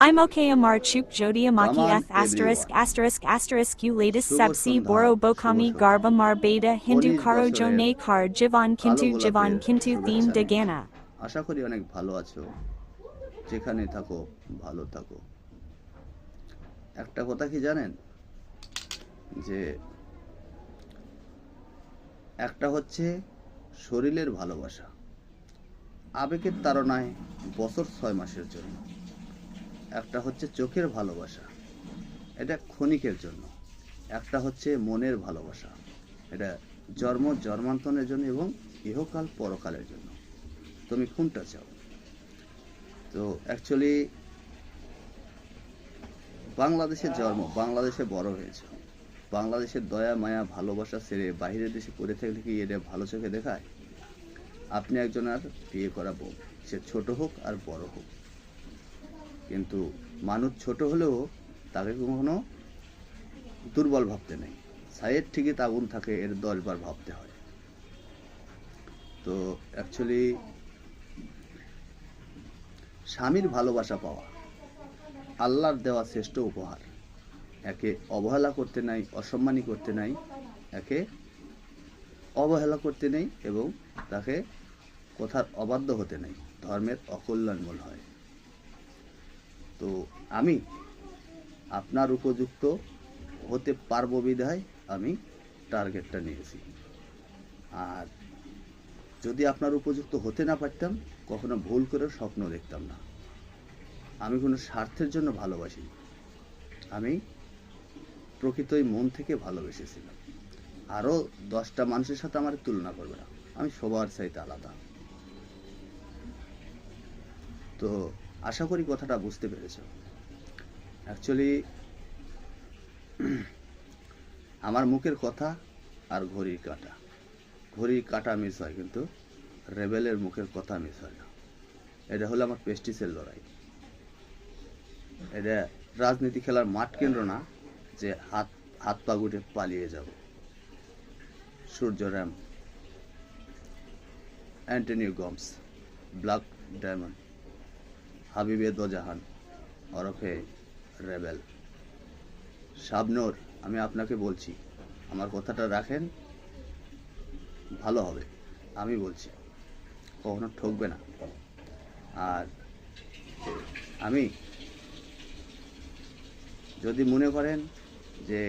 I'm okay Amar Chuk Jodi Amaki Come F on asterisk everyone, asterisk asterisk you latest Shubho Sabsi Sandhya, Boro Shubho Bokami সকাল। Garba Mar Beta Hindu 19 Karo বছরের Jone Kar Jivan কালো Kintu গোলাপের Jivan Kintu Theme শুভেচ্ছা নিয়ে Dagana. আশা করি অনেক ভালো আছো। যেখানে থাকো ভালো থাকো। একটা কথা কি জানেন, যে একটা হচ্ছে শরীরের ভালোবাসা, আবেগের তাড়নায় বছর 6 মাসের জন্য। একটা হচ্ছে চোখের ভালোবাসা, এটা ক্ষণিকের জন্য। একটা হচ্ছে মনের ভালোবাসা, এটা জন্মান্তরের জন্য এবং ইহকাল পরকালের জন্য। তুমি কোনটা চাও? তো অ্যাকচুয়ালি বাংলাদেশে জন্ম, বাংলাদেশে বড় হয়েছে, বাংলাদেশের দয়া মায়া ভালোবাসা ছেড়ে বাইরের দেশে পড়ে থাকলে কি এটা ভালো চোখে দেখায়? আপনি একজন আর বিয়ে করা বউ, সে ছোট হোক আর বড় হোক, কিন্তু মানুষ ছোট হলেও তাকে কখনো দুর্বল ভাবতে নেই। ছায়ের ঠিকই আগুন থাকে, এর 10 বার ভাবতে হয়। তো অ্যাকচুয়ালি স্বামীর ভালোবাসা পাওয়া আল্লাহর দেওয়া শ্রেষ্ঠ উপহার। একে অবহেলা করতে নাই, অসম্মানী করতে নাই, একে অবহেলা করতে নেই এবং তাকে কথার অবাধ্য হতে নেই, ধর্মের অকল্যাণমূল হয়। তো আমি আপনার উপযুক্ত হতে পারবো বিধায় আমি টার্গেটটা নিয়েছি। আর যদি আপনার উপযুক্ত হতে না পারতাম, কখনো ভুল করে স্বপ্ন দেখতাম না। আমি কোনো স্বার্থের জন্য ভালোবাসি, আমি প্রকৃতই মন থেকে ভালোবেসেছিলাম। আরও 10টা মানুষের সাথে আমার তুলনা করবে না, আমি সবার চাইতে আলাদা। তো আশা করি কথাটা বুঝতে পেরেছ। অ্যাকচুয়ালি আমার মুখের কথা আর ঘড়ির কাঁটা মিস হয়, কিন্তু রেবেলের মুখের কথা মিস হয় না। এটা হলো আমার প্রেস্টিজের লড়াই। এটা রাজনীতি খেলার মাঠ কেন্দ্র না যে হাত হাত পা গুটে পালিয়ে যাব। সূর্য র্যাম, অ্যান্টনিও গমস, ব্ল্যাক ডায়মন্ড, হাবিবে দোজাহান ওরফে রেবেল, শাবনূর, আমি আপনাকে বলছি, আমার কথাটা রাখেন, ভালো হবে। আমি বলছি, কখনো ঠকবে না। আর আমি যদি মনে করেন যে